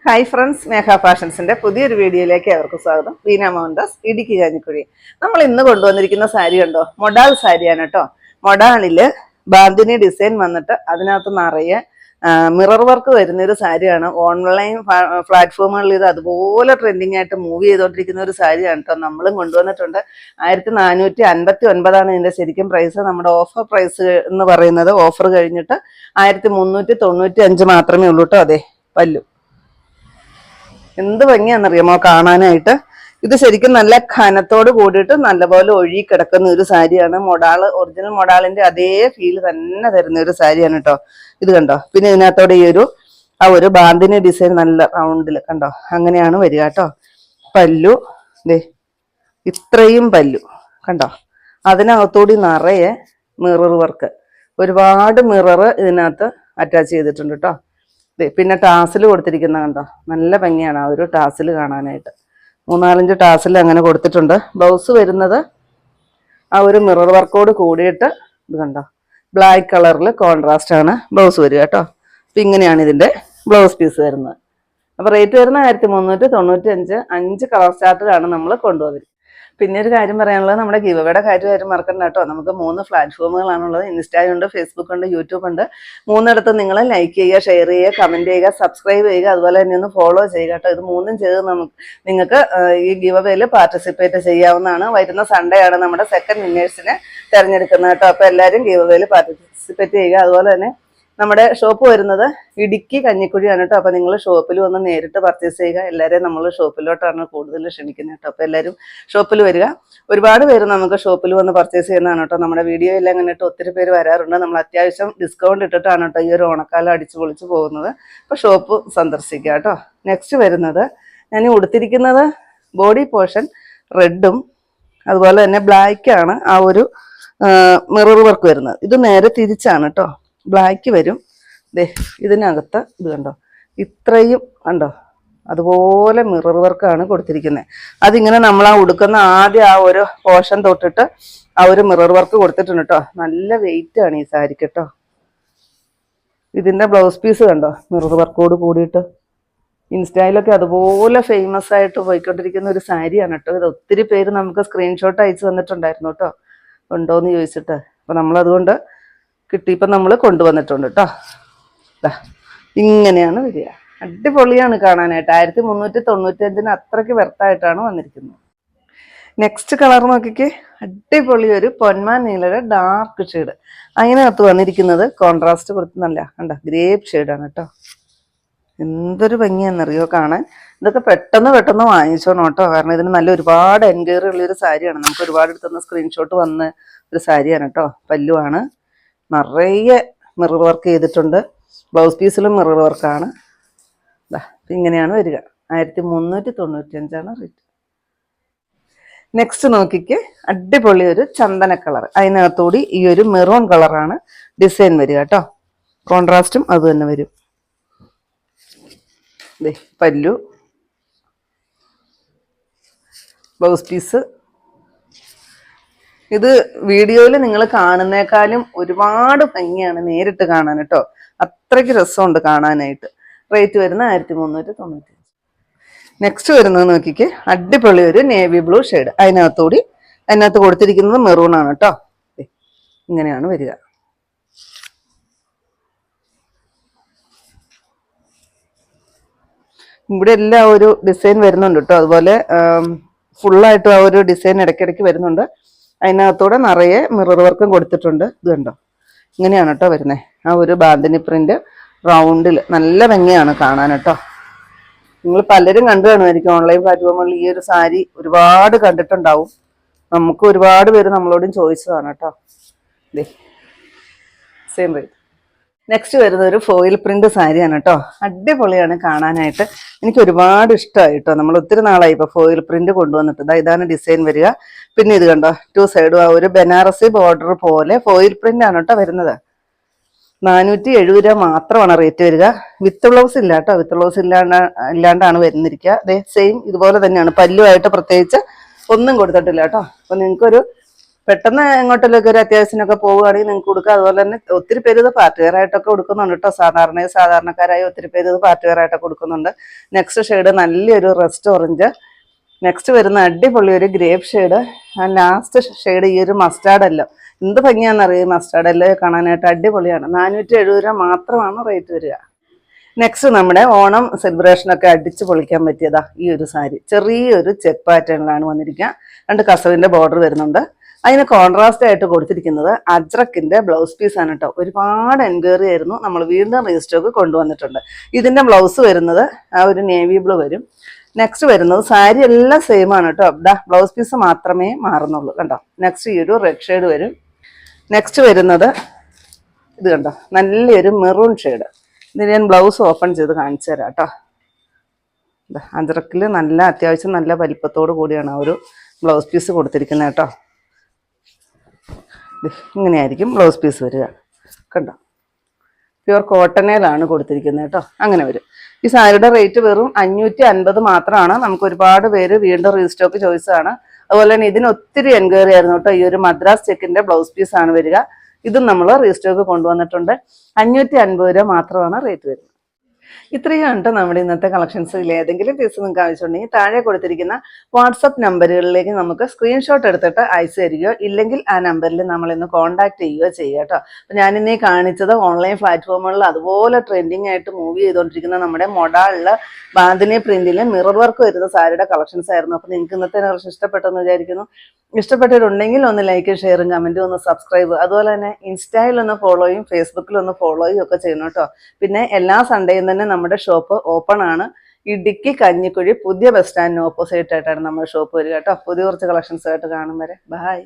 Hi friends, മേഘ ഫാഷൻസിന്റെ പുതിയൊരു വീഡിയോയിലേക്ക് അവർക്ക് സ്വാഗതം. വീന മോഹൻദാസ്, ഇടുക്കി കാഞ്ഞിക്കുഴി. നമ്മൾ ഇന്ന് കൊണ്ടുവന്നിരിക്കുന്ന സാരി കണ്ടോ, മൊഡാൾ സാരിയാണ് കേട്ടോ. മൊഡാളില് ബാന്തിനി ഡിസൈൻ വന്നിട്ട് അതിനകത്ത് നിറയെ മിറർ വർക്ക് വരുന്ന ഒരു സാരിയാണ്. ഓൺലൈൻ പ്ലാറ്റ്ഫോമുകളിൽ ഇത് അതുപോലെ ട്രെൻഡിങ് ആയിട്ട് മൂവ് ചെയ്തുകൊണ്ടിരിക്കുന്ന ഒരു സാരിയാണ് കേട്ടോ. നമ്മളും കൊണ്ടുവന്നിട്ടുണ്ട്. 1459 ഇതിന്റെ ശരിക്കും പ്രൈസ്. നമ്മുടെ ഓഫർ പ്രൈസ് എന്ന് പറയുന്നത് ഓഫർ കഴിഞ്ഞിട്ട് 1395 മാത്രമേ ഉള്ളൂ കേട്ടോ. അതെ, പല്ലു എന്ത് ഭംഗിയാണെന്നറിയാമോ കാണാനായിട്ട്. ഇത് ശരിക്കും നല്ല ഘനത്തോട് കൂടിയിട്ട് നല്ലപോലെ ഒഴുകി കിടക്കുന്ന ഒരു സാരിയാണ്. മൊഡാള് ഒറിജിനൽ മൊഡാളിന്റെ അതേ ഫീൽ തന്നെ തരുന്ന ഒരു സാരിയാണ് കേട്ടോ. ഇത് കണ്ടോ. പിന്നെ ഇതിനകത്തോടെ ഈ ഒരു ബാന്തിനി ഡിസൈൻ നല്ല റൗണ്ടിൽ കണ്ടോ, അങ്ങനെയാണ് വരിക കേട്ടോ. പല്ലു ദേ ഇത്രയും പല്ലു കണ്ടോ. അതിനകത്തോടി നിറയെ മിറർ വർക്ക്, ഒരുപാട് മിറർ ഇതിനകത്ത് അറ്റാച്ച് ചെയ്തിട്ടുണ്ട് കേട്ടോ. പിന്നെ ടാസിൽ കൊടുത്തിരിക്കുന്ന കണ്ടോ, നല്ല ഭംഗിയാണ് ആ ഒരു ടാസിൽ കാണാനായിട്ട്. 3-4 ടാസിൽ അങ്ങനെ കൊടുത്തിട്ടുണ്ട്. ബ്ലൗസ് വരുന്നത് ആ ഒരു മിറർ വർക്കോട് കൂടിയിട്ട് ഇത് കണ്ടോ, ബ്ലാക്ക് കളറിൽ കോൺട്രാസ്റ്റ് ആണ് ബ്ലൗസ് വരിക കേട്ടോ. അപ്പം ഇങ്ങനെയാണ് ഇതിൻ്റെ ബ്ലൗസ് പീസ് വരുന്നത്. അപ്പോൾ റേറ്റ് വരുന്നത് 1395. 5 കളർ ചാർട്ടിലാണ് നമ്മൾ കൊണ്ടുവന്നിരിക്കുന്നത്. പിന്നെ ഒരു കാര്യം പറയാനുള്ളത്, നമ്മുടെ ഗിവവേയുടെ കാര്യം മറക്കണ്ട കേട്ടോ. നമുക്ക് 3 പ്ലാറ്റ്ഫോമുകളാണുള്ളത്. ഇൻസ്റ്റായുണ്ട്, ഫേസ്ബുക്ക് ഉണ്ട്, യൂട്യൂബ് ഉണ്ട്. 3 നിങ്ങൾ ലൈക്ക് ചെയ്യുക, ഷെയർ ചെയ്യുക, കമൻറ്റ് ചെയ്യുക, സബ്സ്ക്രൈബ് ചെയ്യുക, അതുപോലെ തന്നെ ഒന്ന് ഫോളോ ചെയ്യുക കേട്ടോ. ഇത് 3 ചെയ്ത് നിങ്ങൾക്ക് ഈ ഗിവവേയിൽ പാർട്ടിസിപ്പേറ്റ് ചെയ്യാവുന്നതാണ്. വരുന്ന സൺഡേ ആണ് നമ്മുടെ സെക്കൻഡ് വിന്നേഴ്സിനെ തിരഞ്ഞെടുക്കുന്നത് കേട്ടോ. അപ്പോൾ എല്ലാവരും ഗിവവേയിൽ പാർട്ടിസിപ്പേറ്റ് ചെയ്യുക. അതുപോലെ തന്നെ നമ്മുടെ ഷോപ്പ് വരുന്നത് ഇടുക്കി കഞ്ഞിക്കുഴിയാണ് കേട്ടോ. അപ്പോൾ നിങ്ങൾ ഷോപ്പിൽ വന്ന് നേരിട്ട് പർച്ചേസ് ചെയ്യുക. എല്ലാവരെയും നമ്മൾ ഷോപ്പിലോട്ടാണ് കൂടുതൽ ക്ഷണിക്കുന്നത് കേട്ടോ. അപ്പോൾ എല്ലാവരും ഷോപ്പിൽ വരിക. ഒരുപാട് പേര് നമുക്ക് ഷോപ്പിൽ വന്ന് പർച്ചേസ് ചെയ്യുന്നതാണ് കേട്ടോ. നമ്മുടെ വീഡിയോയിൽ അങ്ങനെ ഒത്തിരി പേര് വരാറുണ്ട്. നമ്മൾ അത്യാവശ്യം ഡിസ്കൗണ്ട് ഇട്ടിട്ടാണ് കേട്ടോ ഈ ഒരു ഓണക്കാലം അടിച്ചു പൊളിച്ച് പോകുന്നത്. അപ്പോൾ ഷോപ്പ് സന്ദർശിക്കുക കേട്ടോ. നെക്സ്റ്റ് വരുന്നത്, ഞാൻ ഉടുത്തിരിക്കുന്നത് ബോഡി പോർഷൻ റെഡും അതുപോലെ തന്നെ ബ്ലാക്കാണ് ആ ഒരു മിറർ വർക്ക് വരുന്നത്. ഇത് നേരെ തിരിച്ചാണ് കേട്ടോ. ബ്ലാക്ക് വരും. ഇതിനകത്ത് ഇത് കണ്ടോ, ഇത്രയും കണ്ടോ, അതുപോലെ മിറർ വർക്കാണ് കൊടുത്തിരിക്കുന്നത്. അതിങ്ങനെ നമ്മൾ ആ ഉടുക്കുന്ന ആദ്യം ആ ഒരു പോർഷൻ തൊട്ടിട്ട് ആ ഒരു മിറർ വർക്ക് കൊടുത്തിട്ടുണ്ട് കേട്ടോ. നല്ല വെയിറ്റ് ആണ് ഈ സാരിക്ക് കേട്ടോ. ഇതിന്റെ ബ്ലൗസ് പീസ് കണ്ടോ, മിറർ വർക്കോട് കൂടിയിട്ട് ഇൻസ്റ്റയിലൊക്കെ അതുപോലെ ഫേമസ് ആയിട്ട് പോയിക്കൊണ്ടിരിക്കുന്ന ഒരു സാരിയാണ് കേട്ടോ. ഇത് ഒത്തിരി പേര് നമുക്ക് സ്ക്രീൻഷോട്ട് അയച്ചു തന്നിട്ടുണ്ടായിരുന്നു കേട്ടോ, ഉണ്ടോയെന്ന് ചോദിച്ചിട്ട്. അപ്പം നമ്മളതുകൊണ്ട് കിട്ടിയപ്പോൾ നമ്മൾ കൊണ്ടുവന്നിട്ടുണ്ട് കേട്ടോ. ഇങ്ങനെയാണ് വരിക. അടിപൊളിയാണ് കാണാനായിട്ട്. 1395 അത്രയ്ക്ക് വെർത്തായിട്ടാണ് വന്നിരിക്കുന്നത്. നെക്സ്റ്റ് കളർ നോക്കിക്കേ, അടിപൊളി ഒരു പൊന്മാൻ നീലയുടെ ഡാർക്ക് ഷെയ്ഡ്. അതിനകത്ത് വന്നിരിക്കുന്നത് കോൺട്രാസ്റ്റ് കൊടുത്ത് നല്ല കണ്ടോ, ഗ്രേപ്പ് ഷെയ്ഡാണ് കേട്ടോ. എന്തൊരു ഭംഗിയാണെന്നറിയോ കാണാൻ. ഇതൊക്കെ പെട്ടെന്ന് വാങ്ങിച്ചോണം കേട്ടോ. കാരണം ഇതിന് നല്ല ഒരുപാട് എൻക്വയറി ഉള്ളൊരു സാരിയാണ്. നമുക്ക് ഒരുപാട് എടുത്തുന്ന സ്ക്രീൻഷോട്ട് വന്ന ഒരു സാരിയാണ് കേട്ടോ. പല്ലുവാണ്, നിറയെ മിറർ വർക്ക് ചെയ്തിട്ടുണ്ട്. ബ്ലൗസ് പീസിലും മിറർ വർക്കാണ്. ഇങ്ങനെയാണ് വരിക. 1395 റേറ്റ്. നെക്സ്റ്റ് നോക്കിക്ക്, അടിപൊളി ഒരു ചന്ദന കളർ. അതിനകത്തൂടി ഈ ഒരു മെറൂൺ കളറാണ് ഡിസൈൻ വരിക കേട്ടോ. കോൺട്രാസ്റ്റും അത് തന്നെ വരും. പല്ലു, ബ്ലൗസ് പീസ്. ഇത് വീഡിയോയിൽ നിങ്ങൾ കാണുന്നേക്കാളും ഒരുപാട് ഭംഗിയാണ് നേരിട്ട് കാണാൻ കേട്ടോ. അത്രയ്ക്ക് രസമുണ്ട് കാണാനായിട്ട്. റേറ്റ് വരുന്ന 1395. നെക്സ്റ്റ് വരുന്നത് നോക്കിക്ക്, അടിപൊളി ഒരു നേവി ബ്ലൂ ഷെയ്ഡ്. അതിനകത്ത് കൊടുത്തിരിക്കുന്നത് മെറൂൺ ആണ് കേട്ടോ. ഇങ്ങനെയാണ് വരിക. ഇവിടെ എല്ലാം ഒരു ഡിസൈൻ വരുന്നുണ്ട് കേട്ടോ. അതുപോലെ ഫുള്ളായിട്ട് ആ ഒരു ഡിസൈൻ ഇടയ്ക്കിടയ്ക്ക് വരുന്നുണ്ട്. അതിനകത്തൂടെ നിറയെ മിറർ വർക്കും കൊടുത്തിട്ടുണ്ട്. ഇത് കണ്ടോ, ഇങ്ങനെയാണ് കേട്ടോ വരുന്നത്. ആ ഒരു ബാന്തിനി പ്രിന്റ് റൗണ്ടിൽ നല്ല ഭംഗിയാണ് കാണാൻ കേട്ടോ. നിങ്ങൾ പലരും കണ്ടു കാണുമായിരിക്കും ഓൺലൈൻ പ്ലാറ്റ്ഫോമുകളിൽ. ഈ ഒരു സാരി ഒരുപാട് കണ്ടിട്ടുണ്ടാവും. നമുക്ക് ഒരുപാട് പേര് നമ്മളോടും ചോദിച്ചതാണ് കേട്ടോ. Same rate. നെക്സ്റ്റ് വരുന്നത് ഒരു ഫോയിൽ പ്രിന്റ് സാരിയാണ് കേട്ടോ. അടിപൊളിയാണ് കാണാനായിട്ട്. എനിക്ക് ഒരുപാട് ഇഷ്ടമായി കേട്ടോ. നമ്മൾ ഒത്തിരി നാളായി ഇപ്പോൾ ഫോയിൽ പ്രിന്റ് കൊണ്ടുവന്നിട്ട്. ഇതാണ് ഡിസൈൻ വരിക. പിന്നെ ഇത് കണ്ടോ, 2 സൈഡും ആ ഒരു ബനാറസി ബോർഡർ പോലെ ഫോയിൽ പ്രിന്റ് ആണ് കേട്ടോ വരുന്നത്. 470 രൂപ മാത്രമാണ് റേറ്റ് വരിക. വിത്ത് ബ്ലൗസ് ഇല്ല കേട്ടോ. With blouse ഇല്ലാണ്ടാണ് വരുന്നിരിക്കുക. സെയിം ഇതുപോലെ തന്നെയാണ്. പല്ലുമായിട്ട് പ്രത്യേകിച്ച് ഒന്നും കൊടുത്തിട്ടില്ല കേട്ടോ. അപ്പോൾ നിങ്ങൾക്കൊരു പെട്ടെന്ന് എങ്ങോട്ടേലൊക്കെ ഒരു അത്യാവശ്യത്തിനൊക്കെ പോവുകയാണെങ്കിൽ നിങ്ങൾക്ക് കൊടുക്കുക. അതുപോലെ തന്നെ ഒത്തിരി പേര് ഇത് പാർട്ടി വെയർ ആയിട്ടൊക്കെ കൊടുക്കുന്നുണ്ട് കേട്ടോ. സാധാരണക്കാരായ ഒത്തിരി പേര് ഇത് പാർട്ടി വെയർ ആയിട്ടൊക്കെ കൊടുക്കുന്നുണ്ട്. നെക്സ്റ്റ് ഷെയ്ഡ് നല്ലൊരു റസ്റ്റ് ഓറഞ്ച്. നെക്സ്റ്റ് വരുന്ന അടിപൊളി ഒരു ഗ്രേപ്പ് ഷെയ്ഡ്. ലാസ്റ്റ് ഷെയ്ഡ് ഈ ഒരു മസ്റ്റാർഡ് എല്ലോ. എന്ത് ഭംഗിയാണെന്നറിയാം മസ്റ്റാർഡ് എല്ലോ കാണാനായിട്ട്. അടിപൊളിയാണ്. 470 രൂപ മാത്രമാണ് റേറ്റ് വരിക. നെക്സ്റ്റ് നമ്മുടെ ഓണം സെലിബ്രേഷനൊക്കെ അടിച്ച് പൊളിക്കാൻ പറ്റിയതാ ഈ ഒരു സാരി. ചെറിയൊരു ചെക്ക് പാറ്റേണിലാണ് വന്നിരിക്കുക. 2 കസവിന്റെ ബോർഡർ വരുന്നുണ്ട്. അതിന് കോൺട്രാസ്റ്റ് ആയിട്ട് കൊടുത്തിരിക്കുന്നത് അജ്രക്കിന്റെ ബ്ലൗസ് പീസ് ആണ് കേട്ടോ. ഒരുപാട് എൻക്വയറി ആയിരുന്നു. നമ്മൾ വീണ്ടും റീസ്റ്റോക്ക് കൊണ്ടുവന്നിട്ടുണ്ട്. ഇതിന്റെ ബ്ലൗസ് വരുന്നത് ആ ഒരു നേവി ബ്ലൂ വരും. നെക്സ്റ്റ് വരുന്നത് സാരി എല്ലാം സെയിം ആണ് കേട്ടോ. ബ്ലൗസ് പീസ് മാത്രമേ മാറുന്നുള്ളൂ കണ്ടോ. നെക്സ്റ്റ് ഈ ഒരു റെഡ് ഷെയ്ഡ് വരും. നെക്സ്റ്റ് വരുന്നത് ഇത് കണ്ടോ, നല്ലൊരു മെറൂൺ ഷെയ്ഡ്. ഇത് ഞാൻ ബ്ലൗസ് ഓപ്പൺ ചെയ്ത് കാണിച്ചു തരാം കേട്ടോ. അജറക്കിൽ നല്ല അത്യാവശ്യം നല്ല വലിപ്പത്തോട് കൂടിയാണ് ആ ഒരു ബ്ലൗസ് പീസ് കൊടുത്തിരിക്കുന്നത് കേട്ടോ. ഇങ്ങനെയായിരിക്കും ബ്ലൗസ് പീസ് വരിക കണ്ടോ. പ്യുവർ കോട്ടണിലാണ് കൊടുത്തിരിക്കുന്നത് കേട്ടോ. അങ്ങനെ വരും. ഈ സാരിയുടെ റേറ്റ് വെറും 550 മാത്രമാണ്. നമുക്ക് ഒരുപാട് പേര് വീണ്ടും റീസ്റ്റോക്ക് ചോയ്സാണ്. അതുപോലെ തന്നെ ഇതിന് ഒത്തിരി എൻക്വയറി ആയിരുന്നു കേട്ടോ. ഈ ഒരു മദ്രാസ് ചെക്കിന്റെ ബ്ലൗസ് പീസ് ആണ് വരിക. ഇതും നമ്മൾ റീസ്റ്റോക്ക് കൊണ്ടുവന്നിട്ടുണ്ട്. 550 രൂപ മാത്രമാണ് റേറ്റ് വരുന്നത്. ഇത്രയാണ് കേട്ടോ നമ്മുടെ ഇന്നത്തെ കളക്ഷൻസിൽ. ഏതെങ്കിലും പീസ് നിങ്ങൾക്ക് ആവശ്യമുണ്ടെങ്കിൽ താഴെ കൊടുത്തിരിക്കുന്ന വാട്സപ്പ് നമ്പറുകളിലേക്ക് നമുക്ക് സ്ക്രീൻഷോട്ട് എടുത്തിട്ട് അയച്ചു തരികയോ ഇല്ലെങ്കിൽ ആ നമ്പറിൽ നമ്മൾ ഇന്ന് കോൺടാക്ട് ചെയ്യുകയോ ചെയ്യുക കേട്ടോ. അപ്പം ഞാനിന്നീ കാണിച്ചത് ഓൺലൈൻ പ്ലാറ്റ്ഫോമുകളിൽ അതുപോലെ ട്രെൻഡിങ് ആയിട്ട് മൂവ് ചെയ്തുകൊണ്ടിരിക്കുന്ന നമ്മുടെ മൊഡാളിൽ ബാന്തിനി പ്രിന്റിൽ മിറർ വർക്ക് വരുന്ന സാരിയുടെ കളക്ഷൻസ് ആയിരുന്നു. അപ്പം നിങ്ങൾക്ക് ഇന്നത്തെ കളക്ഷൻ ഇഷ്ടപ്പെട്ടെന്ന് വിചാരിക്കുന്നു. ഇഷ്ടപ്പെട്ടിട്ടുണ്ടെങ്കിൽ ഒന്ന് ലൈക്കും ഷെയറും കമൻറ്റും ഒന്ന് സബ്സ്ക്രൈബ്, അതുപോലെ തന്നെ ഇൻസ്റ്റയിൽ ഒന്ന് ഫോളോയും ഫേസ്ബുക്കിൽ ഒന്ന് ഫോളോയും ഒക്കെ ചെയ്യണം കേട്ടോ. പിന്നെ എല്ലാ സൺഡേയും തന്നെ നമ്മുടെ ഷോപ്പ് ഓപ്പൺ ആണ്. ഇടുക്കി കഞ്ഞിക്കുഴി പുതിയ ബസ് സ്റ്റാൻഡിന് ഓപ്പോസിറ്റ് ആയിട്ടാണ് നമ്മുടെ ഷോപ്പ് വരിക കേട്ടോ. പുതിയ കുറച്ച് കളക്ഷൻസ് ആയിട്ട് കാണും വരെ ബൈ.